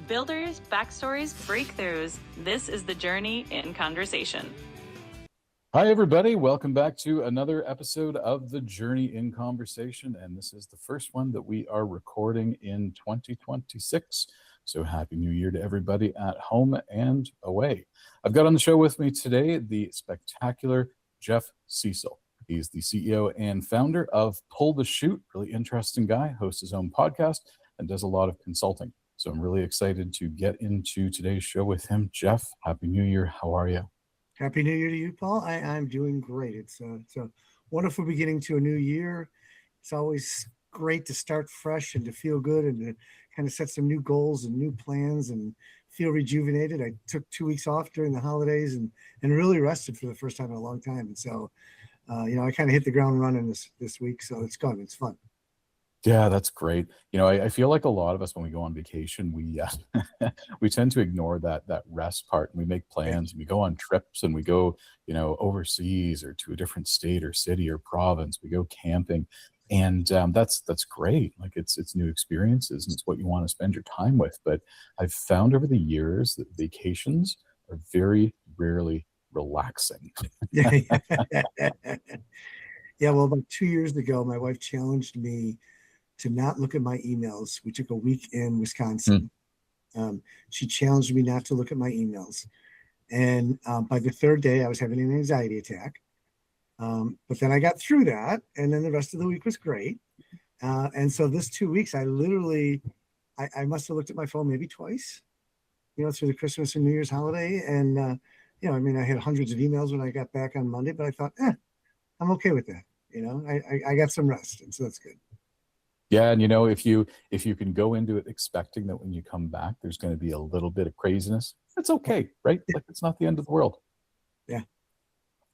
Builders, backstories, breakthroughs. This is the Journey in Conversation. Hi, everybody. Welcome back to another episode of The Journey in Conversation. And this is the first one that we are recording in 2026. So happy New Year to everybody at home and away. I've got on the show with me today the spectacular Jeff Sesol. He's the CEO and founder of Pull the Shoot. Really interesting guy, hosts his own podcast and does a lot of consulting. So I'm really excited to get into today's show with him. Jeff, happy New Year. How are you? Happy New Year to you, Paul. I'm doing great. It's a wonderful beginning to a new year. It's always great to start fresh and to feel good and to kind of set some new goals and new plans and feel rejuvenated. I took 2 weeks off during the holidays and really rested for the first time in a long time. And so, I kind of hit the ground running this week. So it's good. It's fun. Yeah, that's great. I feel like a lot of us, when we go on vacation, we we tend to ignore that rest part, and we make plans and we go on trips and we go, overseas or to a different state or city or province. We go camping, and that's great. Like it's new experiences and it's what you want to spend your time with. But I've found over the years that vacations are very rarely relaxing. Yeah. Well, about 2 years ago, my wife challenged me to not look at my emails. We took a week in Wisconsin. She challenged me not to look at my emails. And by the third day, I was having an anxiety attack. But then I got through that, and then the rest of the week was great. And so this 2 weeks, I must have looked at my phone maybe twice, through the Christmas and New Year's holiday. And, I had hundreds of emails when I got back on Monday, but I thought, I'm okay with that. I got some rest, and so that's good. Yeah, and if you can go into it expecting that when you come back, there's going to be a little bit of craziness, that's okay, right? Like it's not the end of the world. Yeah.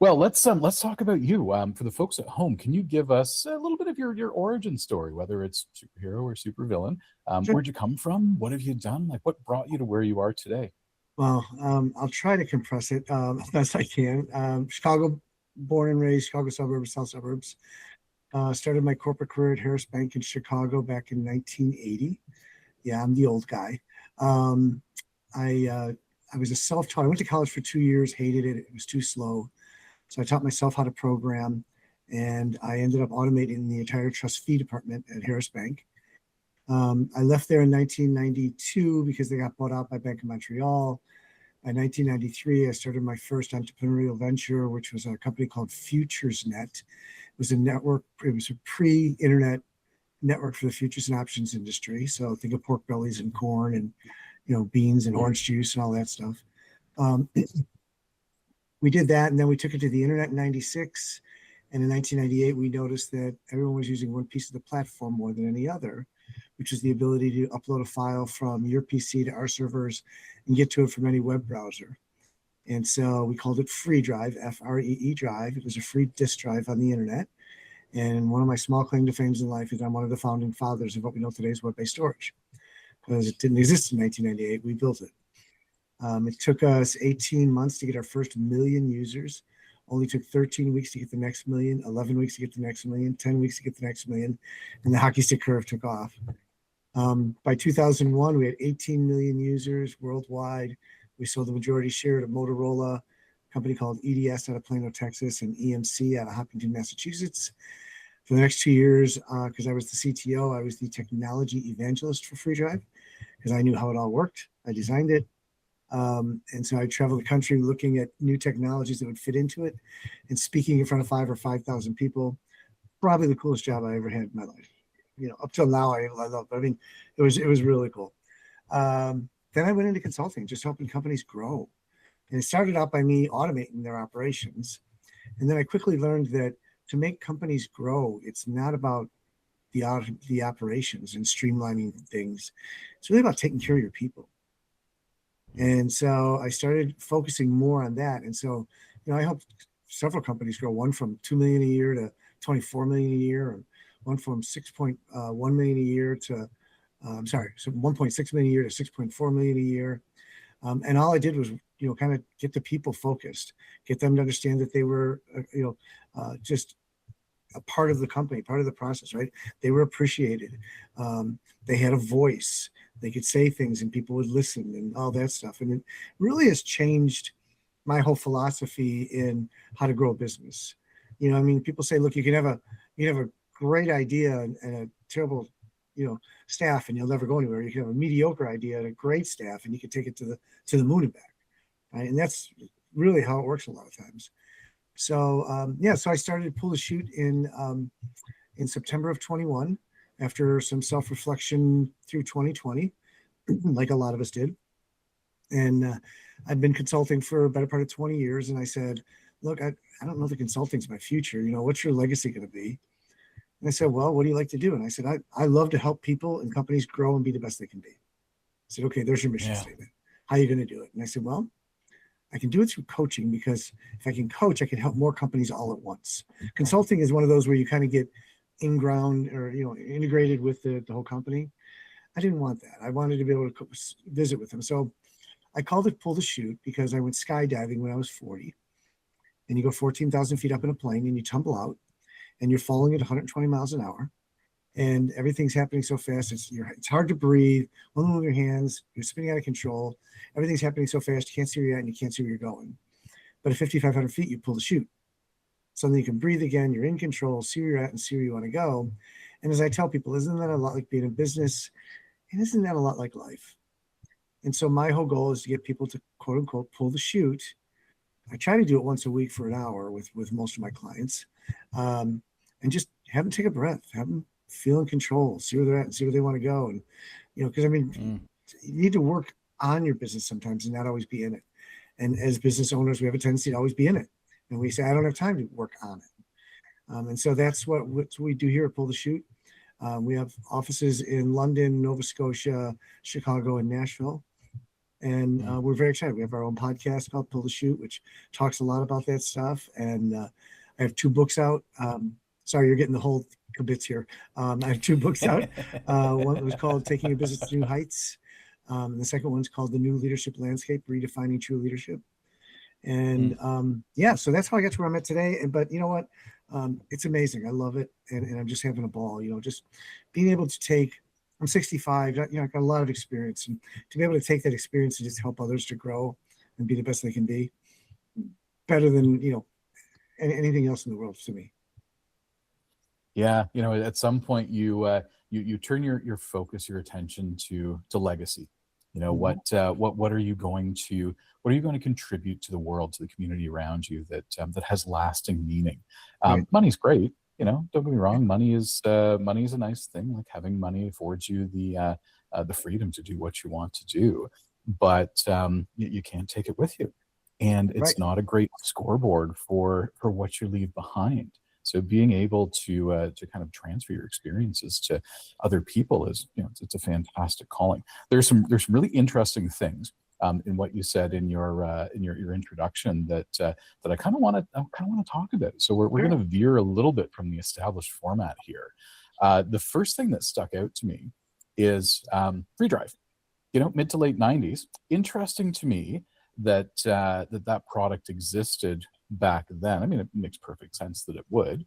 Well, let's talk about you. For the folks at home, can you give us a little bit of your origin story, whether it's superhero or supervillain? Sure. Where'd you come from? What have you done? Like, what brought you to where you are today? Well, I'll try to compress it as best I can. Chicago, born and raised, Chicago suburbs, south suburbs. Started my corporate career at Harris Bank in Chicago back in 1980. Yeah, I'm the old guy. I was a self-taught. I went to college for 2 years, hated it. It was too slow. So I taught myself how to program, and I ended up automating the entire trust fee department at Harris Bank. I left there in 1992 because they got bought out by Bank of Montreal. By 1993, I started my first entrepreneurial venture, which was a company called FuturesNet. It was a network. It was a pre-internet network for the futures and options industry. So think of pork bellies and corn and beans and orange juice and all that stuff. We did that, and then we took it to the internet in 96. And in 1998, we noticed that everyone was using one piece of the platform more than any other, which is the ability to upload a file from your PC to our servers and get to it from any web browser. And so we called it FreeDrive, F-R-E-E drive. It was a free disk drive on the internet. And one of my small claim to fame in life is I'm one of the founding fathers of what we know today as web-based storage. Because it didn't exist in 1998, we built it. It took us 18 months to get our first million users. Only took 13 weeks to get the next million, 11 weeks to get the next million, 10 weeks to get the next million, and the hockey stick curve took off. By 2001, we had 18 million users worldwide. We sold the majority share to Motorola, a company called EDS out of Plano, Texas, and EMC out of Hopkinton, Massachusetts. For the next 2 years, because I was the CTO, I was the technology evangelist for FreeDrive because I knew how it all worked. I designed it. And so I traveled the country looking at new technologies that would fit into it and speaking in front of 5,000 or 5,000 people. Probably the coolest job I ever had in my life. Up till now, I love it. I mean, it was really cool. Then I went into consulting, just helping companies grow. And it started out by me automating their operations. And then I quickly learned that to make companies grow, it's not about the operations and streamlining things. It's really about taking care of your people. And so I started focusing more on that. And so, I helped several companies grow, one from 2 million a year to 24 million a year, and one from 6.1 million a year to, so 1.6 million a year to 6.4 million a year. And all I did was, kind of get the people focused, get them to understand that they were, just a part of the company, part of the process, right? They were appreciated. They had a voice. They could say things and people would listen and all that stuff. And it really has changed my whole philosophy in how to grow a business. You know, I mean, people say, look, you can have a great idea and a terrible, staff, and you'll never go anywhere. You can have a mediocre idea and a great staff, and you can take it to the moon and back. Right? And that's really how it works a lot of times. So so I started Pull the Chute in September of 21 after some self-reflection through 2020, like a lot of us did. And I've been consulting for a better part of 20 years. And I said, look, I don't know if the consulting's my future. What's your legacy going to be? And I said, well, what do you like to do? And I said, I love to help people and companies grow and be the best they can be. I said, okay, there's your mission statement. How are you going to do it? And I said, well, I can do it through coaching, because if I can coach, I can help more companies all at once. Consulting is one of those where you kind of get in-ground or, integrated with the whole company. I didn't want that. I wanted to be able to visit with them. So I called it Pull the Chute because I went skydiving when I was 40. And you go 14,000 feet up in a plane and you tumble out and you're falling at 120 miles an hour. And everything's happening so fast. It's hard to breathe. Won't move your hands. You're spinning out of control. Everything's happening so fast. You can't see where you're at and you can't see where you're going. But at 5,500 feet, you pull the chute. So then you can breathe again. You're in control, see where you're at and see where you want to go. And as I tell people, isn't that a lot like being in business? And isn't that a lot like life? And so my whole goal is to get people to, quote unquote, pull the chute. I try to do it once a week for an hour with most of my clients, and just have them take a breath, have them feel in control, see where they're at and see where they want to go. And, because you need to work on your business sometimes and not always be in it. And as business owners, we have a tendency to always be in it. And we say, I don't have time to work on it. And so that's what we do here at Pull the Chute. We have offices in London, Nova Scotia, Chicago, and Nashville. And we're very excited. We have our own podcast called Pull the Chute, which talks a lot about that stuff. And I have 2 books out. Sorry, you're getting the whole bits here. I have 2 books out. One was called Taking a Business to New Heights. The second one's called The New Leadership Landscape, Redefining True Leadership. And so that's how I got to where I'm at today. But you know what? It's amazing. I love it. And I'm just having a ball, just being able to take, I'm 65, I've got a lot of experience, and to be able to take that experience and just help others to grow and be the best they can be, better than, anything else in the world to me. Yeah. At some point you turn your focus, your attention to legacy. What are you going to contribute to the world, to the community around you that has lasting meaning? Right. Money's great. Don't get me wrong. Money is a nice thing. Like, having money affords you the freedom to do what you want to do, but you can't take it with you, and it's not a great scoreboard for what you leave behind. So being able to kind of transfer your experiences to other people is, it's a fantastic calling. There's some really interesting things in what you said in your introduction that I kind of want to talk about. So we're going to veer a little bit from the established format here. The first thing that stuck out to me is FreeDrive. Mid to late 90s. Interesting to me that that product existed back then. I mean, it makes perfect sense that it would.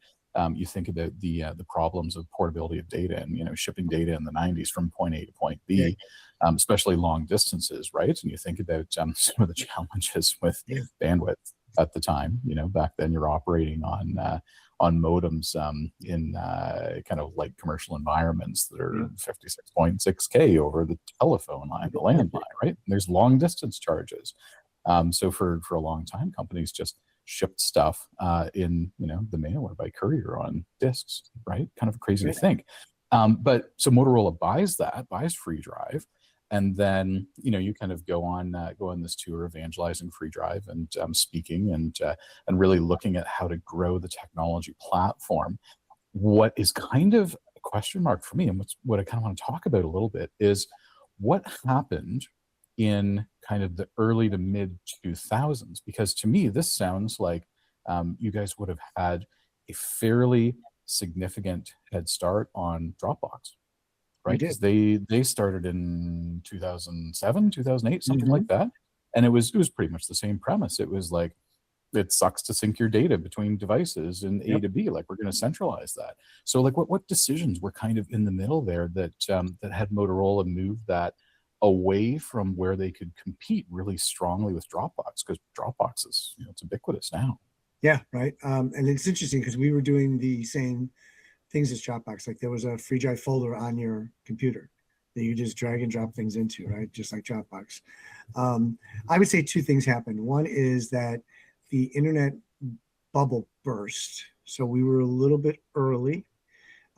You think about the problems of portability of data and shipping data in the 90s from point A to point B, especially long distances, right? And you think about some of the challenges with bandwidth at the time. Back then you're operating on modems in kind of like commercial environments that are 56.6K over the telephone line, the landline, right? And there's long distance charges. So for a long time, companies just shipped stuff in the mail or by courier on discs, right? Kind of crazy to think. But so Motorola buys FreeDrive, and then you kind of go on this tour evangelizing FreeDrive and speaking and really looking at how to grow the technology platform. What is kind of a question mark for me, and what I kind of want to talk about a little bit, is what happened in kind of the early to mid 2000s, because to me this sounds like you guys would have had a fairly significant head start on Dropbox, right? Because they started in 2007, 2008, something like that, and it was pretty much the same premise. It was like, it sucks to sync your data between devices in A to B. Like, we're going to centralize that. So like, what decisions were kind of in the middle there that had Motorola move that away from where they could compete really strongly with Dropbox, because Dropbox is, it's ubiquitous now. Yeah, right. And it's interesting because we were doing the same things as Dropbox. Like there was a FreeDrive folder on your computer that you just drag and drop things into, right? Just like Dropbox. I would say two things happened. One is that the internet bubble burst. So we were a little bit early.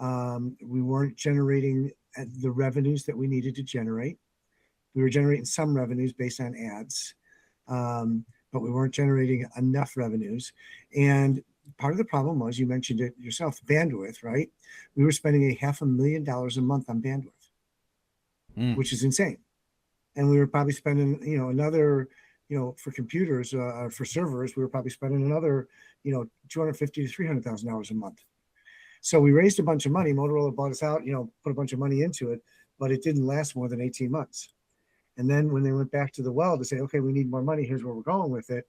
We weren't generating the revenues that we needed to generate. We were generating some revenues based on ads, but we weren't generating enough revenues. And part of the problem was, you mentioned it yourself, bandwidth, right? We were spending $500,000 a month on bandwidth, which is insane. And we were probably spending, another, for computers, for servers, we were probably spending another, $250,000 to $300,000 a month. So we raised a bunch of money. Motorola bought us out, put a bunch of money into it, but it didn't last more than 18 months. And then when they went back to the well to say, okay, we need more money, here's where we're going with it,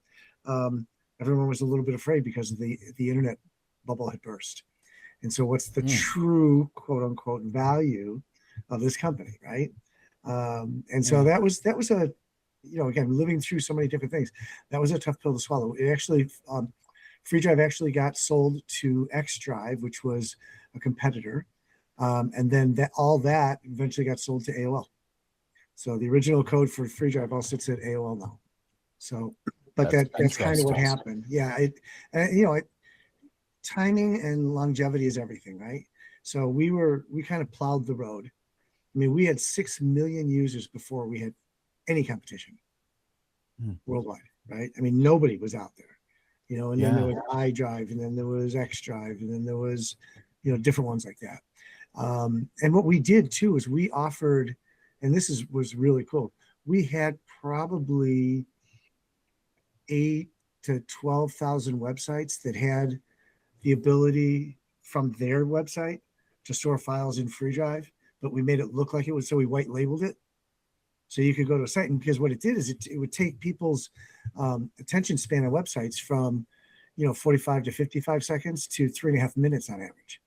everyone was a little bit afraid because of the internet bubble had burst. And so what's the true, quote unquote, value of this company, right? And so that was a, again, living through so many different things, that was a tough pill to swallow. It actually, FreeDrive actually got sold to XDrive, which was a competitor. And then all that eventually got sold to AOL. So the original code for FreeDrive all sits at AOL now. So, but that's kind of what happened. Yeah, timing and longevity is everything, right? So we kind of plowed the road. I mean, we had 6 million users before we had any competition worldwide, right? I mean, nobody was out there, and then there was iDrive, and then there was XDrive, and then there was, different ones like that. And what we did too is we offered, and this was really cool, we had probably 8,000 to 12,000 websites that had the ability from their website to store files in FreeDrive, but we made it look like it was, so we white labeled it. So you could go to a site, and because what it did is it would take people's attention span on websites from, 45 to 55 seconds to 3.5 minutes on average,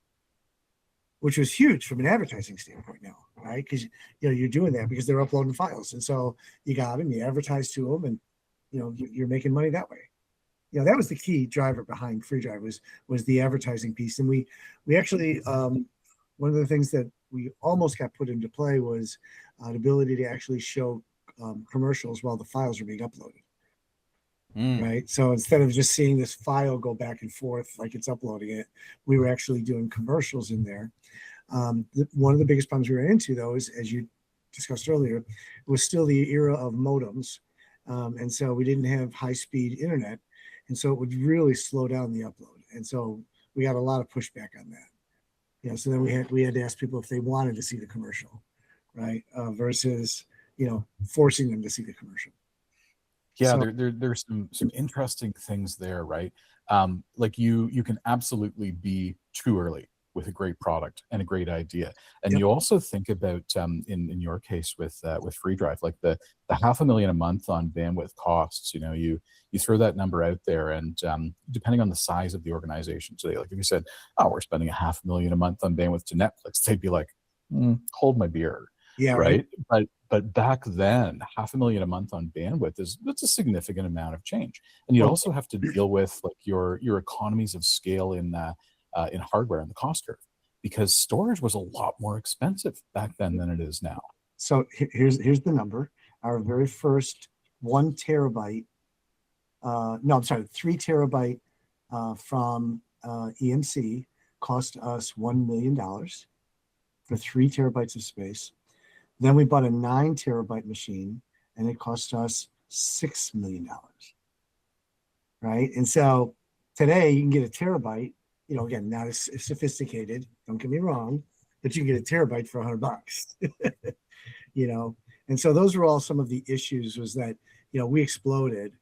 which was huge from an advertising standpoint now, right? Because, you're doing that because they're uploading files. And so you got them, you advertise to them, and, you're making money that way. That was the key driver behind FreeDrive was the advertising piece. And we actually, one of the things that we almost got put into play was the ability to actually show commercials while the files are being uploaded. Right. So instead of just seeing this file go back and forth like it's uploading it, we were actually doing commercials in there. One of the biggest problems we ran into, though, is, as you discussed earlier, was still the era of modems. And so we didn't have high-speed internet. And so it would really slow down the upload. And so we got a lot of pushback on that. So then we had to ask people if they wanted to see the commercial, right? Versus, forcing them to see the commercial. Yeah, so, there's some interesting things there, right? Like you can absolutely be too early with a great product and a great idea, and you also think about in your case with FreeDrive, like the $500,000 a month on bandwidth costs. You throw that number out there, and depending on the size of the organization today, like if you said, "Oh, we're spending $500,000 a month on bandwidth to Netflix," they'd be like, "Hold my beer." Yeah, right. But back then, $500,000 a month on bandwidth that's a significant amount of change, and you also have to deal with like your economies of scale in hardware and the cost curve, because storage was a lot more expensive back then than it is now. So here's the number. Our very first 1 terabyte, 3 terabyte from EMC cost us $1 million for 3 terabytes of space. Then we bought a 9 terabyte machine, and it cost us $6 million, right? And so today you can get a terabyte, again, not as sophisticated, don't get me wrong, but you can get a terabyte for $100, And so those were all some of the issues, was that, we exploded,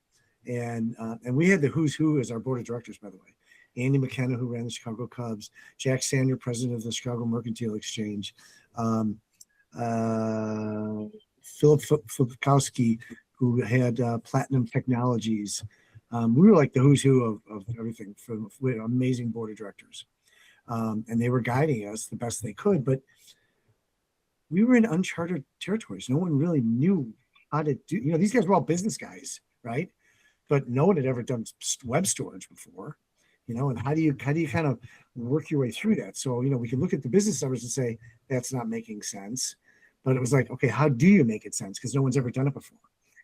and we had the who's who as our board of directors, by the way. Andy McKenna, who ran the Chicago Cubs, Jack Sander, president of the Chicago Mercantile Exchange, Philip Flippkowski, who had Platinum Technologies. We were like the who's who of everything. We had an amazing board of directors, and they were guiding us the best they could. But we were in uncharted territories. No one really knew how to do, these guys were all business guys, right? But no one had ever done web storage before, and how do you kind of work your way through that? So, we can look at the business numbers and say, that's not making sense. But it was like, okay, how do you make it sense? Because no one's ever done it before.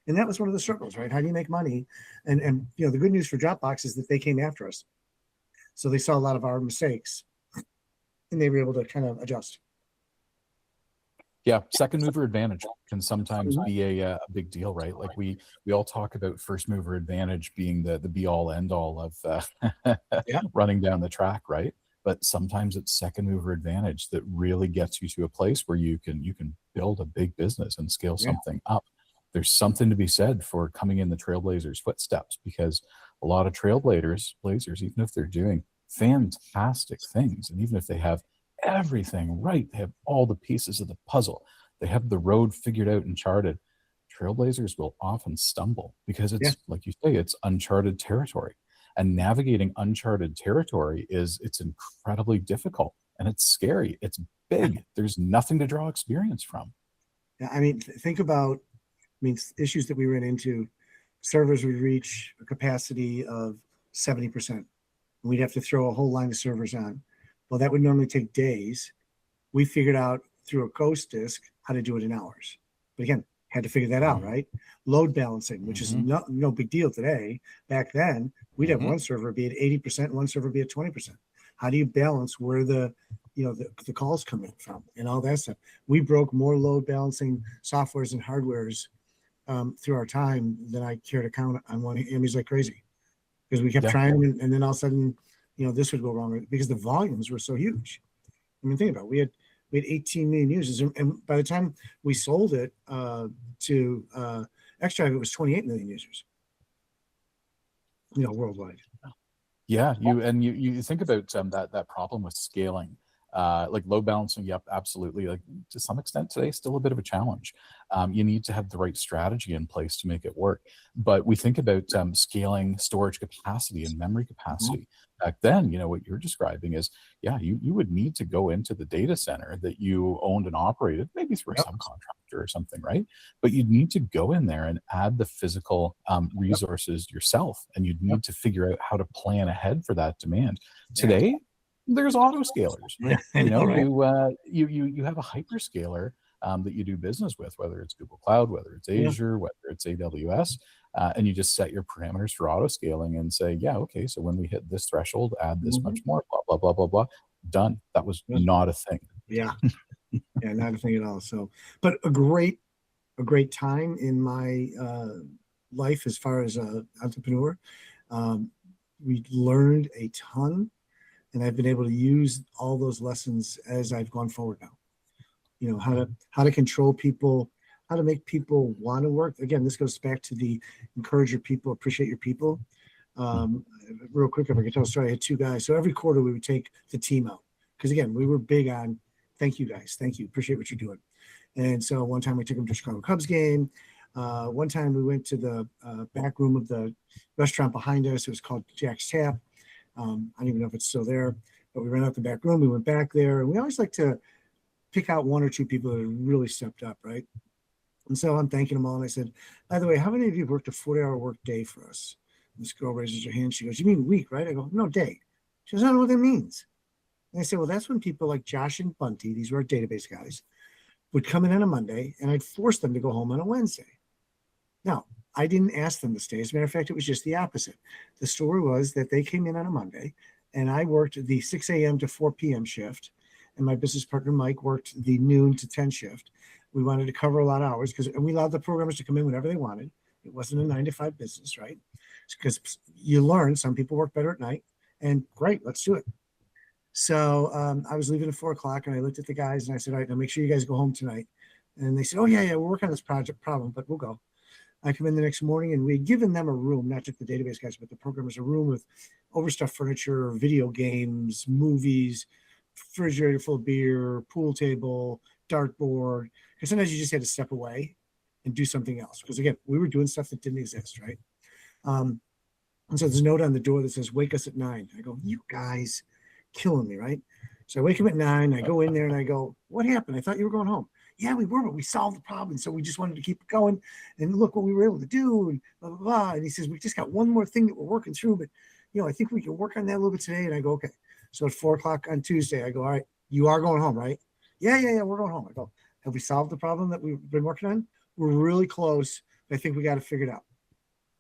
And that was one of the struggles, right? How do you make money? And the good news for Dropbox is that they came after us. So they saw a lot of our mistakes and they were able to kind of adjust. Yeah, second mover advantage can sometimes be a big deal, right? Like we all talk about first mover advantage being the be all end all of running down the track, right? But sometimes it's second mover advantage that really gets you to a place where you can build a big business and scale something up. There's something to be said for coming in the trailblazers' footsteps, because a lot of trailblazers, even if they're doing fantastic things, and even if they have everything right, they have all the pieces of the puzzle, they have the road figured out and charted, trailblazers will often stumble because it's like you say, it's uncharted territory. And navigating uncharted territory it's incredibly difficult, and it's scary. It's big. There's nothing to draw experience from. Yeah, I mean, think about issues that we ran into. Servers would reach a capacity of 70%. And we'd have to throw a whole line of servers on. Well, that would normally take days. We figured out through a ghost disk how to do it in hours. But again, had to figure that out, right? Load balancing, which is no big deal today. Back then, we'd have one server be at 80%, one server be at 20%. How do you balance where the calls come in from and all that stuff? We broke more load balancing softwares and hardwares through our time than I care to count on one. It was like crazy because we kept trying, and then all of a sudden, this would go wrong because the volumes were so huge. I mean, think about it. We had 18 million users, and by the time we sold it to FreeDrive, it was 28 million users, worldwide. Yeah, you think about that problem with scaling, like load balancing. Yep, absolutely. Like to some extent today, still a bit of a challenge. You need to have the right strategy in place to make it work. But we think about scaling storage capacity and memory capacity. Back then, what you're describing is, you would need to go into the data center that you owned and operated, maybe through a subcontractor or something, right? But you'd need to go in there and add the physical resources yourself, and you'd need to figure out how to plan ahead for that demand. Today, there's autoscalers. You have a hyperscaler that you do business with, whether it's Google Cloud, whether it's Azure, whether it's AWS, and you just set your parameters for auto scaling and say, okay, so when we hit this threshold, add this much more, blah, blah, blah, blah, blah. Done. That was not a thing. Not a thing at all. So, but a great time in my life as far as an entrepreneur. We learned a ton, and I've been able to use all those lessons as I've gone forward now. How to control people, how to make people want to work. Again, this goes back to the encourage your people, appreciate your people. Real quick, if I could tell a story, I had two guys. So every quarter we would take the team out because, again, we were big on thank you guys, thank you, appreciate what you're doing. And so one time we took them to Chicago Cubs game. One time we went to the back room of the restaurant behind us. It was called Jack's Tap. I don't even know if it's still there, but we ran out the back room. We went back there, and we always like to pick out one or two people that have really stepped up, right? And so I'm thanking them all, and I said, by the way, how many of you have worked a 40-hour work day for us? And this girl raises her hand. She goes, you mean week, right? I go, no, day. She goes, I don't know what that means. And I said, well, that's when people like Josh and Bunty, these were our database guys, would come in on a Monday, and I'd force them to go home on a Wednesday. Now, I didn't ask them to stay. As a matter of fact, it was just the opposite. The story was that they came in on a Monday, and I worked the 6 a.m. to 4 p.m. shift, and my business partner, Mike, worked the noon to 10 shift. We wanted to cover a lot of hours and we allowed the programmers to come in whenever they wanted. It wasn't a 9-to-5 business, right? Because you learn some people work better at night, and great, let's do it. So I was leaving at 4 o'clock, and I looked at the guys, and I said, all right, now make sure you guys go home tonight. And they said, oh, yeah, we're working on this problem, but we'll go. I come in the next morning, and we had given them a room, not just the database guys, but the programmers, a room with overstuffed furniture, video games, movies, refrigerator full of beer, pool table, dartboard. Because sometimes you just had to step away and do something else. Because again, we were doing stuff that didn't exist, right? And so there's a note on the door that says, wake us at 9. I go, you guys killing me, right? So I wake up at 9, I go in there and I go, what happened? I thought you were going home. yeah, we were, but we solved the problem. So we just wanted to keep it going. And look what we were able to do, and blah, blah, blah. And he says, we just got one more thing that we're working through, but, I think we can work on that a little bit today. And I go, okay. So at 4:00 on Tuesday, I go, all right, you are going home, right? Yeah, we're going home. I go, have we solved the problem that we've been working on? We're really close. I think we got to figure it out.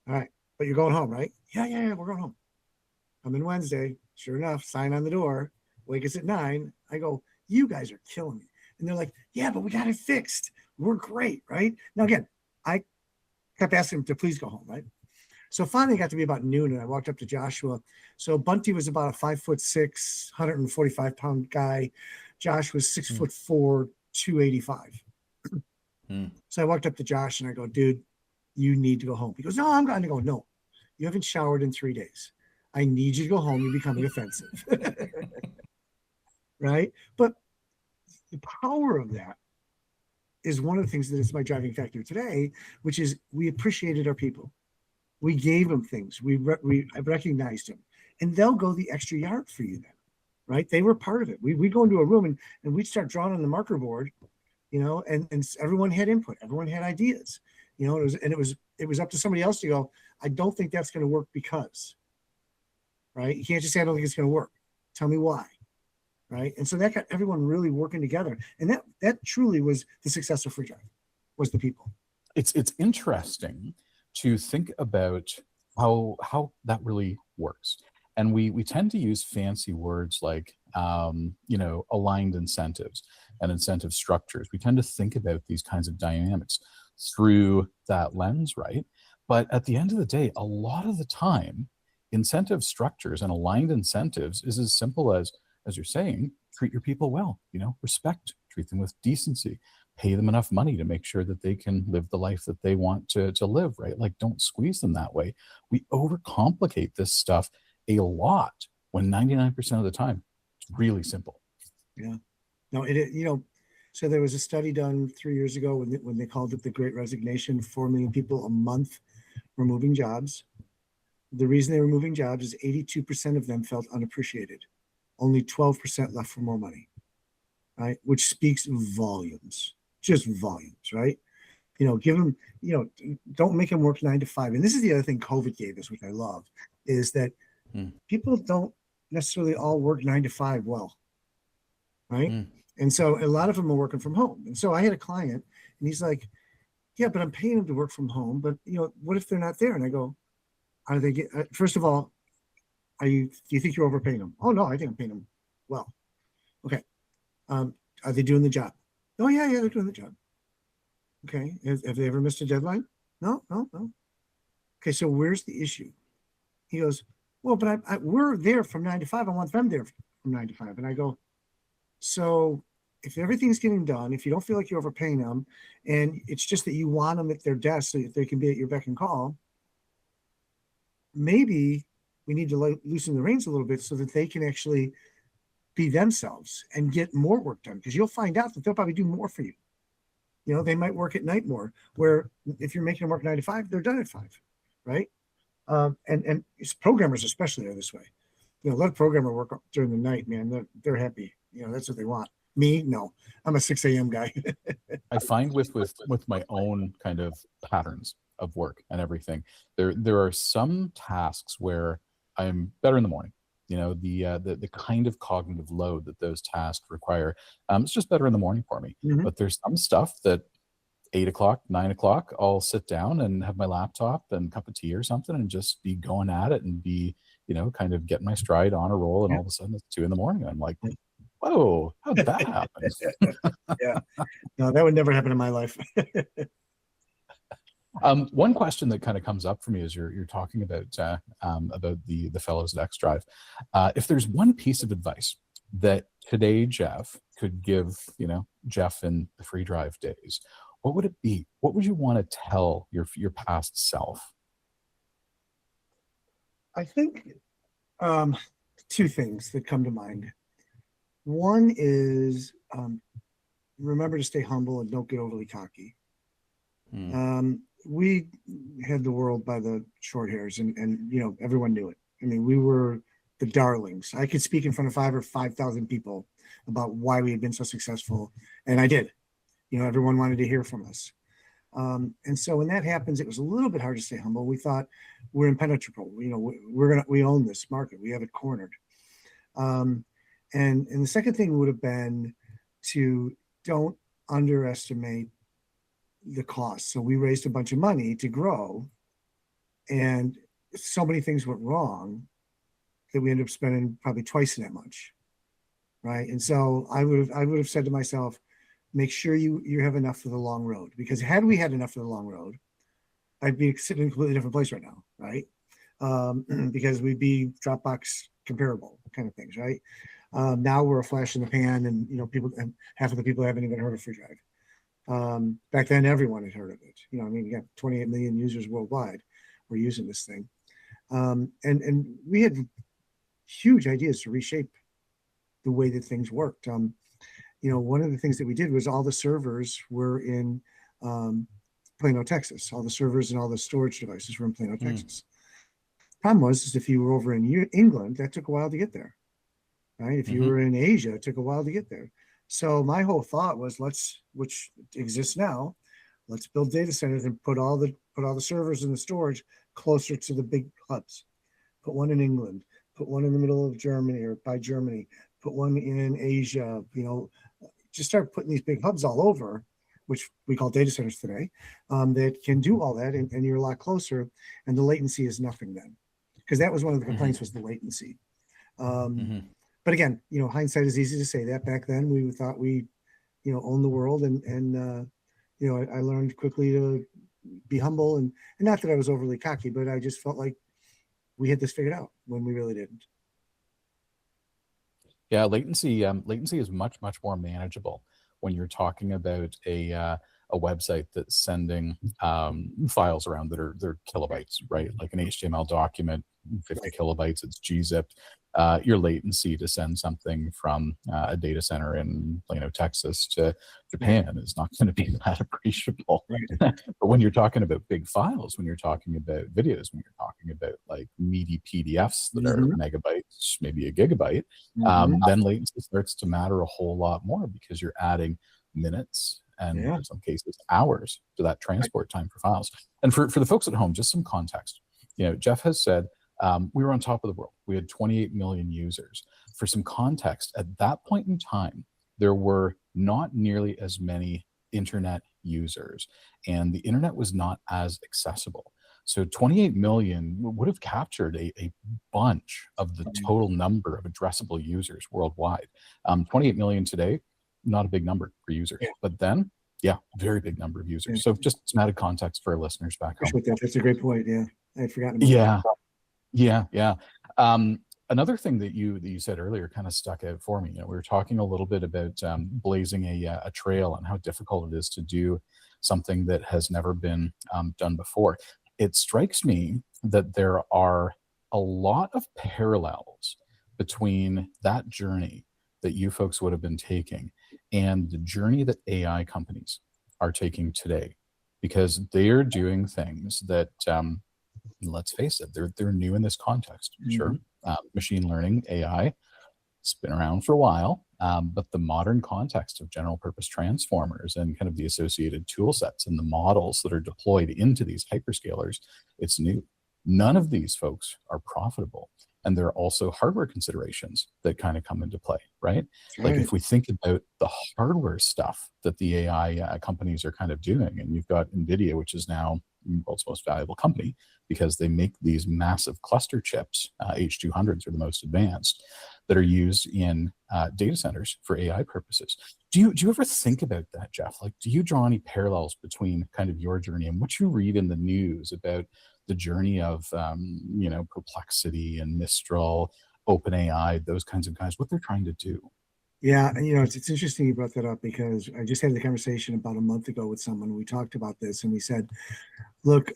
All right, but you're going home, right? Yeah, we're going home. I'm in Wednesday. Sure enough, sign on the door. Wake us at 9. I go, you guys are killing me. And they're like, yeah, but we got it fixed. We're great, right? Now, again, I kept asking them to please go home, right? So finally it got to be about noon, and I walked up to Joshua. So Bunty was about a 5'6", 145-pound guy. Josh was 6'4", 285. So I walked up to Josh and I go, dude, you need to go home. He goes, no, I'm going to go. No, you haven't showered in 3 days. I need you to go home. You're becoming offensive. Right? But the power of that is one of the things that is my driving factor today, which is we appreciated our people. We gave them things. I recognized them. And they'll go the extra yard for you then, right? They were part of it. We'd go into a room and we'd start drawing on the marker board, and everyone had input. Everyone had ideas, it was up to somebody else to go, I don't think that's going to work because, right? You can't just say, I don't think it's going to work. Tell me why, right? And so that got everyone really working together. And that truly was the success of FreeDrive, was the people. It's interesting to think about how that really works. And we tend to use fancy words like, aligned incentives and incentive structures. We tend to think about these kinds of dynamics through that lens, right? But at the end of the day, a lot of the time, incentive structures and aligned incentives is as simple as you're saying, treat your people well, respect, treat them with decency, pay them enough money to make sure that they can live the life that they want to live, right? Like, don't squeeze them that way. We overcomplicate this stuff a lot when 99% of the time, it's really simple. Yeah. No, so there was a study done 3 years ago when they called it the Great Resignation. 4 million people a month were moving jobs. The reason they were moving jobs is 82% of them felt unappreciated. Only 12% left for more money, right? Which speaks volumes. Just volumes, right? Give them, don't make them work 9 to 5. And this is the other thing COVID gave us, which I love, is that people don't necessarily all work 9 to 5 well, right? And so a lot of them are working from home. And so I had a client, and he's like, yeah, but I'm paying them to work from home. But, what if they're not there? And I go, first of all, do you think you're overpaying them? Oh, no, I think I'm paying them well. Okay. Are they doing the job? Oh, yeah, they're doing the job. Okay. Have they ever missed a deadline? No. Okay, so where's the issue? He goes, well, but we're there from 9 to 5. I want them there from 9 to 5. And I go, so if everything's getting done, if you don't feel like you're overpaying them, and it's just that you want them at their desk so that they can be at your beck and call, maybe we need to loosen the reins a little bit so that they can actually be themselves and get more work done, because you'll find out that they'll probably do more for you. They might work at night more, where if you're making them work 9 to 5, they're done at 5, right? And programmers especially are this way. Let a programmer work during the night, man. They're happy. That's what they want. Me, no. I'm a 6 a.m. guy. I find with my own kind of patterns of work and everything, there are some tasks where I'm better in the morning. The kind of cognitive load that those tasks require, it's just better in the morning for me. But there's some stuff that 8 o'clock, 9 o'clock, I'll sit down and have my laptop and a cup of tea or something and just be going at it and be, kind of getting my stride on a roll. And all of a sudden it's 2 in the morning. I'm like, whoa, how did that happen? Yeah. No, that would never happen in my life. One question that kind of comes up for me as you're talking about the fellows at XDrive. If there's one piece of advice that today Jeff could give, Jeff in the FreeDrive days, what would it be? What would you want to tell your past self? I think two things that come to mind. One is remember to stay humble and don't get overly cocky. We had the world by the short hairs, and everyone knew it. I mean, we were the darlings. I could speak in front of 5,000 people about why we had been so successful, and I did. everyone wanted to hear from us. And so when that happens, it was a little bit hard to stay humble. We thought we're impenetrable. We own this market. We have it cornered. And the second thing would have been to don't underestimate the cost. So we raised a bunch of money to grow, and so many things went wrong that we ended up spending probably twice that much, right? And so I would have said to myself, make sure you have enough for the long road, because had we had enough for the long road, I'd be sitting in a completely different place right now, right? Because we'd be Dropbox comparable kind of things, right? Now we're a flash in the pan, and half of the people haven't even heard of FreeDrive. Back then, everyone had heard of it. You got 28 million users worldwide were using this thing, and we had huge ideas to reshape the way that things worked. One of the things that we did was all the servers were in Plano, Texas. All the servers and all the storage devices were in Plano, Texas. Problem was if you were over in England, that took a while to get there, right? If you were in Asia, it took a while to get there. So my whole thought was, which exists now, let's build data centers and put all the servers and the storage closer to the big hubs. Put one in England, put one in the middle of Germany or by Germany, put one in Asia, just start putting these big hubs all over, which we call data centers today, that can do all that, and you're a lot closer, and the latency is nothing then. Because that was one of the complaints, was the latency. But again, hindsight is easy to say that. Back then, we thought we, owned the world, and I learned quickly to be humble, and not that I was overly cocky, but I just felt like we had this figured out when we really didn't. Yeah, latency is much more manageable when you're talking about a website that's sending files around that are kilobytes, right? Like an HTML document, 50 kilobytes, it's gzipped. Your latency to send something from a data center in Plano, Texas to Japan is not going to be that appreciable. Right. But when you're talking about big files, when you're talking about videos, when you're talking about like meaty PDFs that are megabytes, maybe a gigabyte, then latency starts to matter a whole lot more, because you're adding minutes and in some cases hours to that transport time for files. And for the folks at home, just some context. Jeff has said we were on top of the world. We had 28 million users. For some context, at that point in time, there were not nearly as many internet users, and the internet was not as accessible. So 28 million would have captured a bunch of the total number of addressable users worldwide. 28 million today, not a big number for users, but then, very big number of users. So just some added context for our listeners back home. That's a great point. Yeah, I had forgotten about that. Yeah. Another thing that you said earlier kind of stuck out for me. We were talking a little bit about blazing a trail and how difficult it is to do something that has never been done before. It strikes me that there are a lot of parallels between that journey that you folks would have been taking and the journey that AI companies are taking today, because they're doing things that let's face it, they're new in this context. Sure, machine learning, AI, it's been around for a while, but the modern context of general purpose transformers and kind of the associated tool sets and the models that are deployed into these hyperscalers, it's new. None of these folks are profitable. And there are also hardware considerations that kind of come into play, right? Like if we think about the hardware stuff that the AI companies are kind of doing, and you've got NVIDIA, which is now the world's most valuable company because they make these massive cluster chips, H200s are the most advanced, that are used in data centers for AI purposes. Do you ever think about that, Jeff? Like, do you draw any parallels between kind of your journey and what you read in the news about the journey of, Perplexity and Mistral, OpenAI, those kinds of guys, what they're trying to do? Yeah, it's interesting you brought that up, because I just had the conversation about a month ago with someone. We talked about this, and we said, look,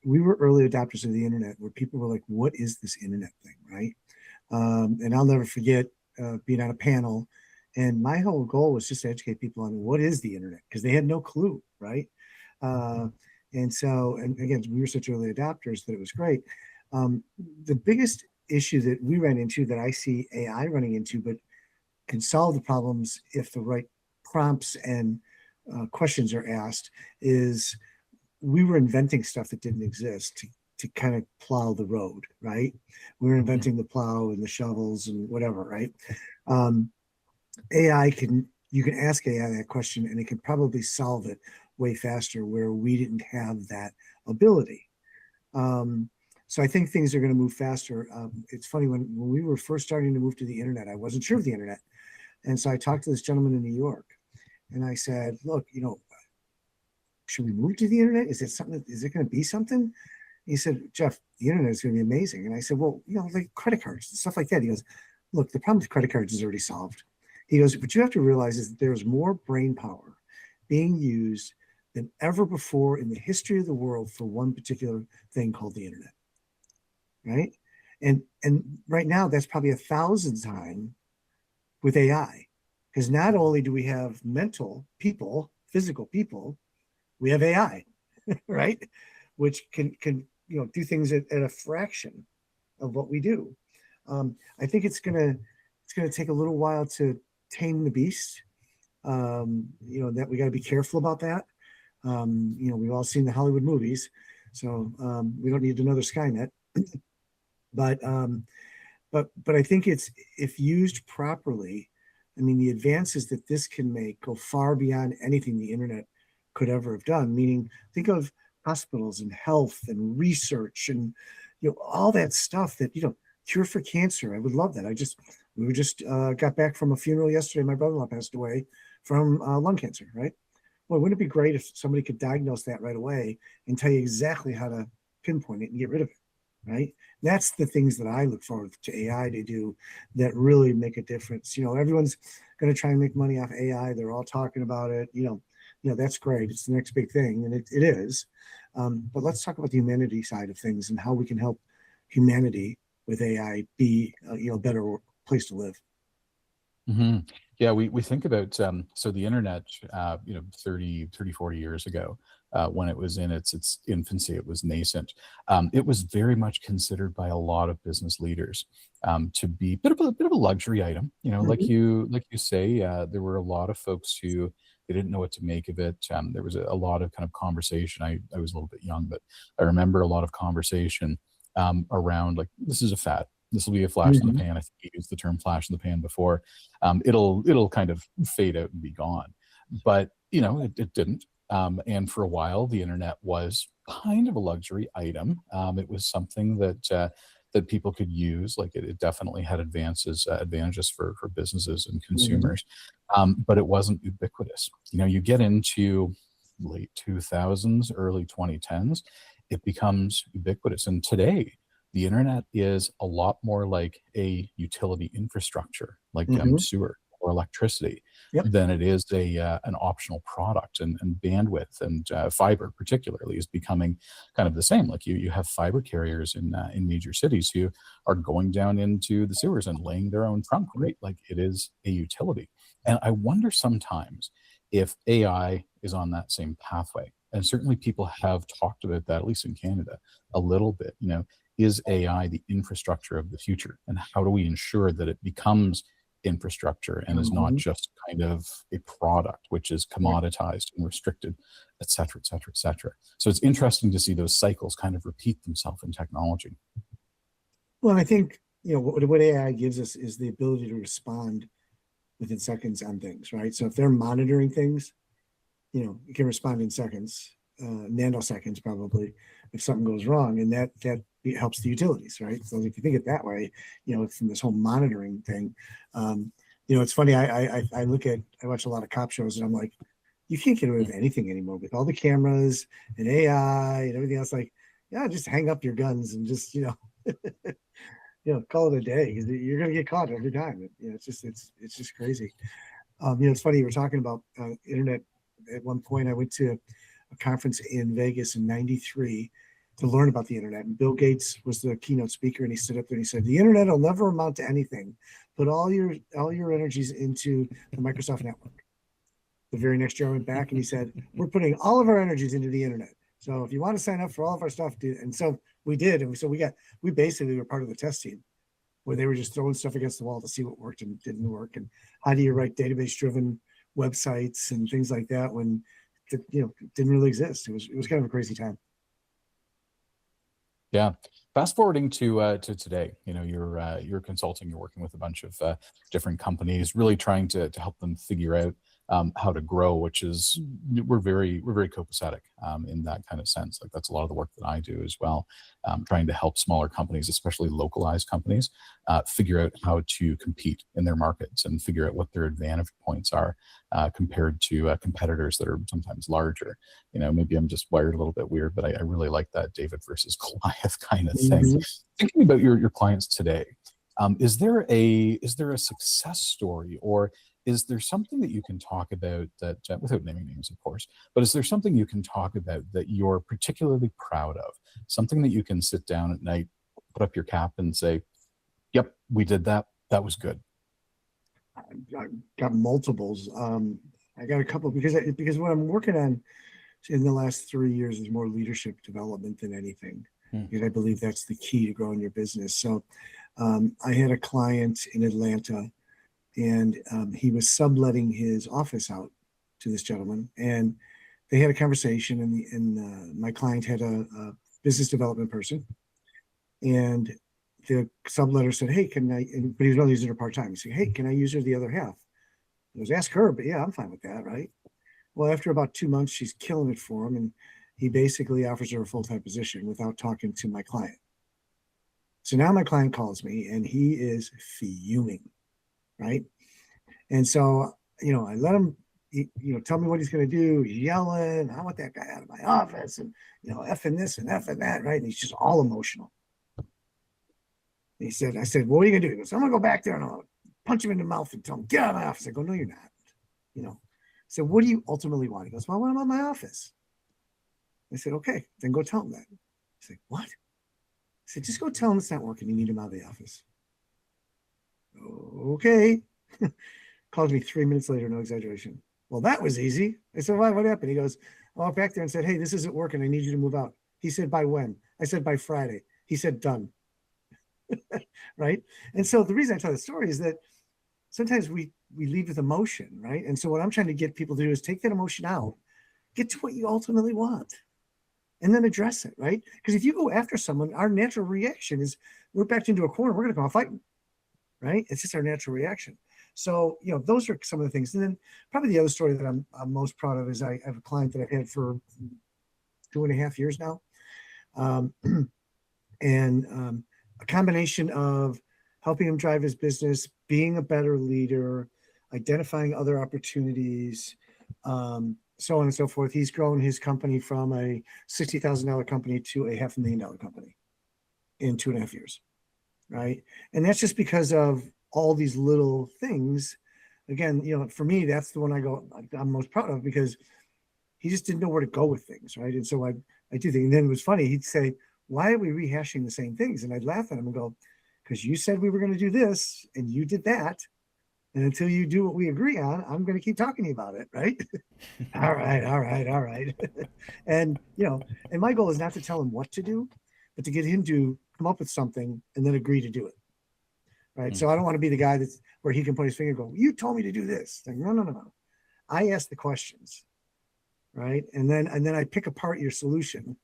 we were early adopters of the internet, where people were like, what is this internet thing, right? And I'll never forget being on a panel, and my whole goal was just to educate people on what is the internet, because they had no clue, right? And again, we were such early adopters that it was great. The biggest issue that we ran into, that I see AI running into, but can solve the problems if the right prompts and questions are asked is we were inventing stuff that didn't exist to kind of plow the road, right? We were inventing the plow and the shovels and whatever, right? AI you can ask AI that question and it can probably solve it way faster where we didn't have that ability. So I think things are going to move faster. It's funny, when we were first starting to move to the internet, I wasn't sure of the internet. And so I talked to this gentleman in New York and I said, look, should we move to the internet? Is it going to be something? He said, Jeff, the internet is going to be amazing. And I said, well, like credit cards and stuff like that. He goes, look, the problem with credit cards is already solved. He goes, what you have to realize is that there's more brain power being used than ever before in the history of the world for one particular thing called the internet, right? And right now, that's probably 1,000 times with AI, because not only do we have mental people, physical people, we have AI, right? Which can do things at a fraction of what we do. I think it's gonna take a little while to tame the beast. That we got to be careful about that. We've all seen the Hollywood movies, so we don't need another Skynet. But I think if used properly, I mean, the advances that this can make go far beyond anything the internet could ever have done. Meaning, think of hospitals and health and research and all that stuff that cure for cancer. I would love that. We just got back from a funeral yesterday. My brother-in-law passed away from lung cancer, right? Well, wouldn't it be great if somebody could diagnose that right away and tell you exactly how to pinpoint it and get rid of it, right? That's the things that I look forward to AI to do that really make a difference. Everyone's going to try and make money off AI. They're all talking about it. That's great. It's the next big thing, and it is. But let's talk about the humanity side of things and how we can help humanity with AI be a better place to live. Mm-hmm. Yeah, we think about so the internet 30, 40 years ago, when it was in its infancy, it was nascent. It was very much considered by a lot of business leaders to be a bit of a luxury item. Like you say, there were a lot of folks who they didn't know what to make of it. There was a lot of kind of conversation. I was a little bit young, but I remember a lot of conversation around like, this is a fad. This will be a flash in the pan. I think you used the term flash in the pan before. It'll kind of fade out and be gone. But, it didn't. And for a while, the internet was kind of a luxury item. It was something that people could use. Like it definitely had advantages for businesses and consumers. But it wasn't ubiquitous. You get into late 2000s, early 2010s, it becomes ubiquitous. And today, the internet is a lot more like a utility infrastructure, like sewer or electricity, than it is an optional product. And bandwidth and fiber, particularly, is becoming kind of the same. Like you have fiber carriers in major cities who are going down into the sewers and laying their own trunk, right? Like it is a utility. And I wonder sometimes if AI is on that same pathway. And certainly people have talked about that, at least in Canada, a little bit. Is AI the infrastructure of the future? And how do we ensure that it becomes infrastructure and is not just kind of a product which is commoditized and restricted, et cetera, et cetera, et cetera. So it's interesting to see those cycles kind of repeat themselves in technology. Well, I think, what AI gives us is the ability to respond within seconds on things, right? So if they're monitoring things, you can respond in seconds, nanoseconds probably, if something goes wrong, and that helps the utilities, right? So if you think it that way, from this whole monitoring thing, it's funny. I watch a lot of cop shows, and I'm like, you can't get away with anything anymore with all the cameras and AI and everything else. Like, just hang up your guns and just call it a day, because you're gonna get caught every time. It's just crazy. It's funny, you were talking about internet. At one point, I went to a conference in Vegas in '93 to learn about the internet. And Bill Gates was the keynote speaker, and he stood up there and he said, the internet will never amount to anything. Put all your energies into the Microsoft network. The very next year I went back and he said, we're putting all of our energies into the internet. So if you want to sign up for all of our stuff, do. And so we did. And so we basically were part of the test team where they were just throwing stuff against the wall to see what worked and didn't work. And how do you write database driven websites and things like that when it, didn't really exist. It was kind of a crazy time. Yeah. Fast forwarding to today, you're consulting, you're working with a bunch of different companies, really trying to help them figure out how to grow, which is we're very copacetic in that kind of sense. Like that's a lot of the work that I do as well, trying to help smaller companies, especially localized companies, figure out how to compete in their markets and figure out what their advantage points are compared to competitors that are sometimes larger. Maybe I'm just wired a little bit weird, but I really like that David versus Goliath kind of thing. Mm-hmm. Thinking about your clients today, is there a success story, or is there something that you can talk about that, without naming names, of course, but is there something you can talk about that you're particularly proud of? Something that you can sit down at night, put up your cap and say, yep, we did that. That was good. I got multiples. I got a couple because what I'm working on in the last 3 years is more leadership development than anything. Because I believe that's the key to growing your business. So I had a client in Atlanta, and he was subletting his office out to this gentleman, and they had a conversation, and my client had a business development person, and the subletter said, hey, can I, but he was only using her part-time. He said, hey, can I use her the other half? He goes, ask her, but yeah, I'm fine with that, right? Well, after about 2 months, she's killing it for him, and he basically offers her a full-time position without talking to my client. So now my client calls me, and he is fuming, right? And so, I let him, tell me what he's going to do. He's yelling, I want that guy out of my office, and, effing this and effing that, right? And he's just all emotional. I said, well, what are you going to do? He goes, I'm going to go back there and I'll punch him in the mouth and tell him, get out of my office. I go, no, you're not. So what do you ultimately want? He goes, well, I want him out of my office. I said, okay, then go tell him that. He's like, what? I said, just go tell him it's not working. You need him out of the office. Okay. Calls me 3 minutes later, no exaggeration. Well, that was easy. I said, why? What happened? He goes, I walked back there and said, hey, this isn't working. I need you to move out. He said, by when? I said, by Friday. He said, done. Right? And so the reason I tell the story is that sometimes we lead with emotion, right? And so what I'm trying to get people to do is take that emotion out, get to what you ultimately want, and then address it, right? Because if you go after someone, our natural reaction is we're backed into a corner, we're going to come out fighting, right? It's just our natural reaction. So, those are some of the things. And then probably the other story that I'm most proud of is I have a client that I've had for 2.5 years now. A combination of helping him drive his business, being a better leader, identifying other opportunities, so on and so forth. He's grown his company from a $60,000 company to a $500,000 company in 2.5 years, right? And that's just because of all these little things. Again, for me, that's the one I'm most proud of, because he just didn't know where to go with things, right? And so I do think, and then it was funny, he'd say, why are we rehashing the same things? And I'd laugh at him and go, because you said we were going to do this and you did that. And until you do what we agree on, I'm going to keep talking to you about it, right? All right. And, and my goal is not to tell him what to do, but to get him to come up with something and then agree to do it, right? Mm-hmm. So I don't want to be the guy that's where he can put his finger and go, you told me to do this. Like, no. I ask the questions, right? And then I pick apart your solution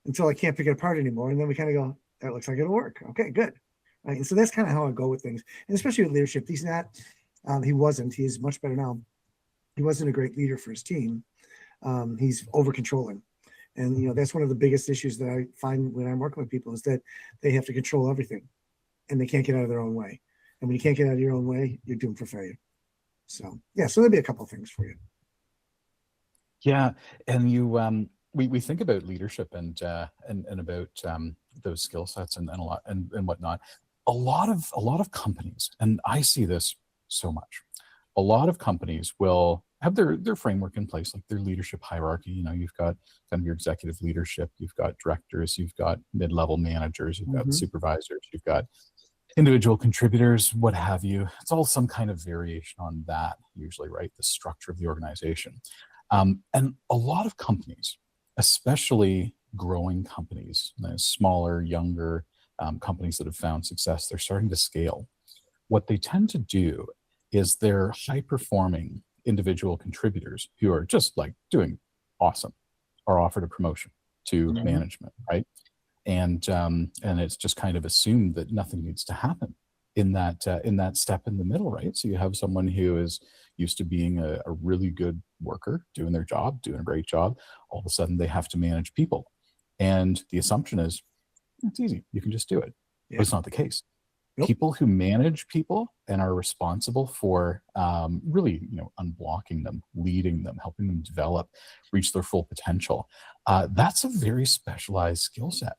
until I can't pick it apart anymore. And then we kind of go, that looks like it'll work. Okay, good. Right. And so that's kind of how I go with things. And especially with leadership, he's much better now. He wasn't a great leader for his team. He's over controlling. And, that's one of the biggest issues that I find when I'm working with people is that they have to control everything and they can't get out of their own way. And when you can't get out of your own way, you're doomed for failure. So, yeah, so there'll be a couple of things for you. Yeah. And we think about leadership and about those skill sets and a lot and whatnot. A lot of companies, and I see this so much, a lot of companies will have their framework in place, like their leadership hierarchy. You've got kind of your executive leadership, you've got directors, you've got mid-level managers, you've got supervisors, you've got individual contributors, what have you. It's all some kind of variation on that, usually, right? The structure of the organization. And a lot of companies, especially growing companies, smaller, younger companies that have found success, they're starting to scale. What they tend to do is they're high performing individual contributors who are just like doing awesome are offered a promotion to management, right? And it's just kind of assumed that nothing needs to happen in that step in the middle, right? So you have someone who is used to being a really good worker, doing their job, doing a great job. All of a sudden, they have to manage people, and the assumption is it's easy. You can just do it, but it's not the case. Nope. People who manage people and are responsible for really, unblocking them, leading them, helping them develop, reach their full potential. That's a very specialized skill set.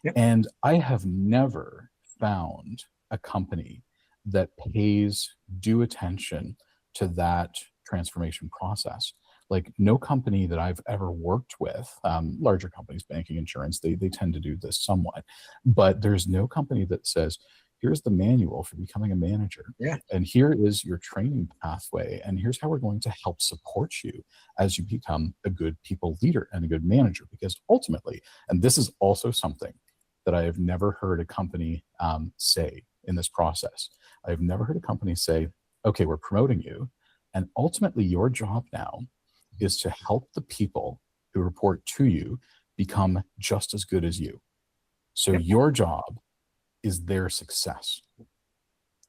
Yep. And I have never found a company that pays due attention to that transformation process. Like no company that I've ever worked with, larger companies, banking, insurance, they tend to do this somewhat, but there's no company that says, here's the manual for becoming a manager. Yeah. And here is your training pathway. And here's how we're going to help support you as you become a good people leader and a good manager. Because ultimately, and this is also something that I have never heard a company say in this process. I've never heard a company say, okay, we're promoting you. And ultimately, your job now is to help the people who report to you become just as good as you. So your job is their success.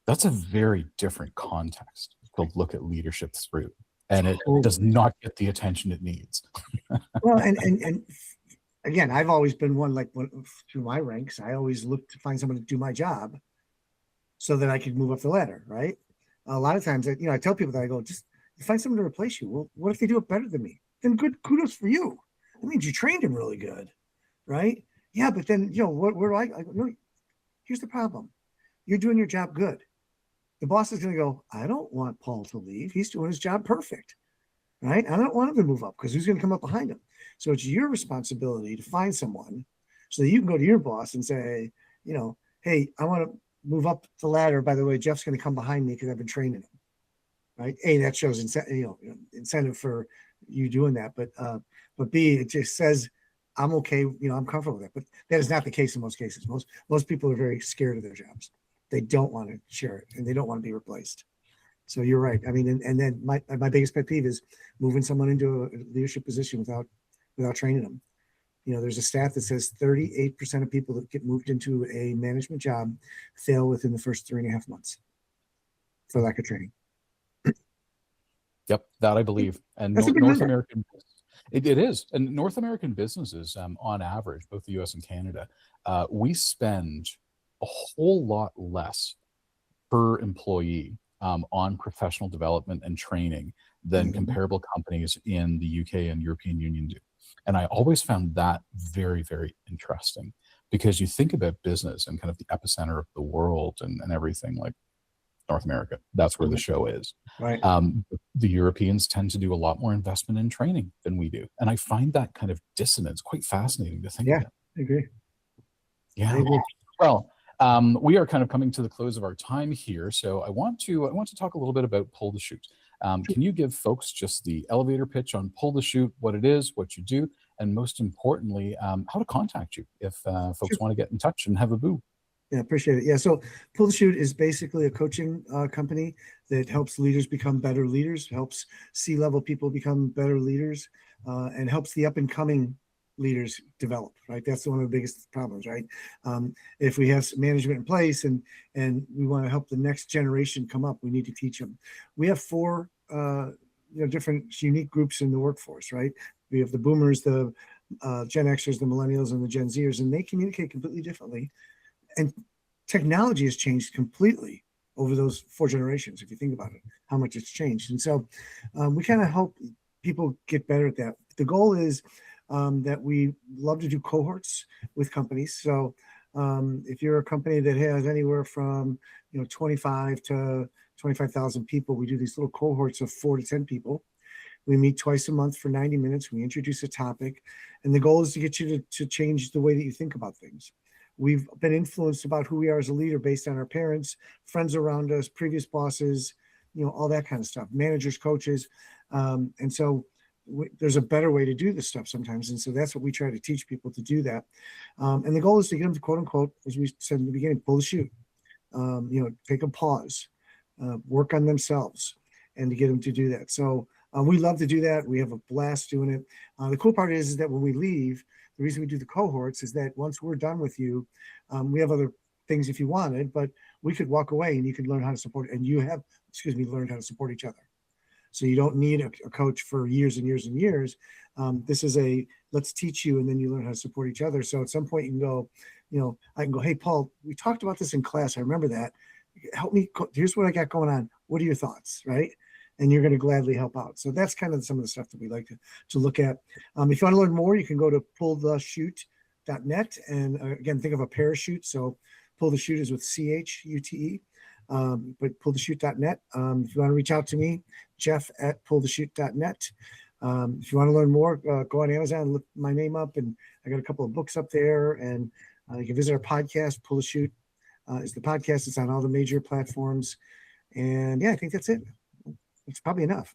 That's a very different context to look at leadership through. And it does not get the attention it needs. Well, and again, I've always been one, like through my ranks, I always look to find someone to do my job so that I could move up the ladder, right? A lot of times, I tell people that I go, just find someone to replace you. Well, what if they do it better than me? Then good, kudos for you. That means you trained him really good, right? Yeah, but then, where do I go, no, here's the problem. You're doing your job good. The boss is going to go, I don't want Paul to leave. He's doing his job perfect, right? I don't want him to move up because who's going to come up behind him? So it's your responsibility to find someone so that you can go to your boss and say, hey, I want to move up the ladder. By the way, Jeff's going to come behind me because I've been training him, right? A, that shows incentive for you doing that. But B, it just says, I'm okay, I'm comfortable with that. But that is not the case in most cases. Most people are very scared of their jobs. They don't want to share it, and they don't want to be replaced. So you're right. I mean, and then my biggest pet peeve is moving someone into a leadership position without training them. There's a stat that says 38% of people that get moved into a management job fail within the first 3.5 months for lack of training. Yep, that I believe. And North American, it is. And North American businesses, on average, both the US and Canada, we spend a whole lot less per employee on professional development and training than comparable companies in the UK and European Union do. And I always found that very, very interesting because you think about business and kind of the epicenter of the world and everything, like North America. That's where the show is. Right. The Europeans tend to do a lot more investment in training than we do. And I find that kind of dissonance quite fascinating to think about. I agree. Yeah. I agree. Well, we are kind of coming to the close of our time here. So I want to talk a little bit about Pull the Chute. Can you give folks just the elevator pitch on Pull the Chute, what it is, what you do, and most importantly, how to contact you if folks want to get in touch and have a boo? Yeah, appreciate it. Yeah, so Pull the Chute is basically a coaching company that helps leaders become better leaders, helps C-level people become better leaders, and helps the up-and-coming leaders develop, right? That's one of the biggest problems, right? If we have management in place and we want to help the next generation come up, we need to teach them. We have 4 different unique groups in the workforce, right? We have the boomers, the Gen Xers, the millennials, and the Gen Zers, and they communicate completely differently. And technology has changed completely over those 4 generations, if you think about it, how much it's changed. And so we kind of help people get better at that. The goal is that we love to do cohorts with companies. So if you're a company that has anywhere from 25 to 25,000 people, we do these little cohorts of 4 to 10 people. We meet twice a month for 90 minutes. We introduce a topic. And the goal is to get you to change the way that you think about things. We've been influenced about who we are as a leader based on our parents, friends around us, previous bosses, all that kind of stuff, managers, coaches. And so there's a better way to do this stuff sometimes. And so that's what we try to teach people to do that. And the goal is to get them to, quote unquote, as we said in the beginning, pull the chute, take a pause, work on themselves. and to get them to do that. So we love to do that. We have a blast doing it. The cool part is that when we leave, the reason we do the cohorts is that once we're done with you, we have other things if you wanted, but we could walk away and you could learn how to support, and you have, learned how to support each other. So you don't need a coach for years and years and years. This is let's teach you, and then you learn how to support each other. So at some point you can go, I can go, hey, Paul, we talked about this in class. I remember that. Help me. Here's what I got going on. What are your thoughts? Right. And you're going to gladly help out. So that's kind of some of the stuff that we like to look at. If you want to learn more, you can go to pullthechute.net. And again, think of a parachute. So pull the chute is with CHUTE, but pullthechute.net. If you want to reach out to me, Jeff at pullthechute.net. If you want to learn more, go on Amazon, look my name up, and I got a couple of books up there. And you can visit our podcast. Pull the Chute is the podcast. It's on all the major platforms. And yeah, I think that's it. It's probably enough.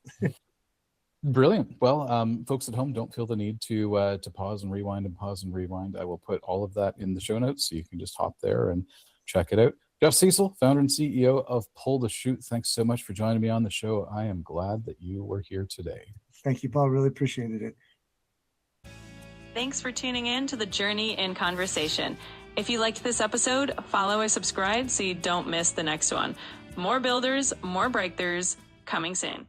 Brilliant. Well, folks at home, don't feel the need to pause and rewind and pause and rewind. I will put all of that in the show notes, so you can just hop there and check it out. Jeff Sesol, founder and CEO of Pull the Chute. Thanks so much for joining me on the show. I am glad that you were here today. Thank you, Paul. Really appreciated it. Thanks for tuning in to the Journey in Conversation. If you liked this episode, follow or subscribe so you don't miss the next one. More builders, more breakthroughs, coming soon.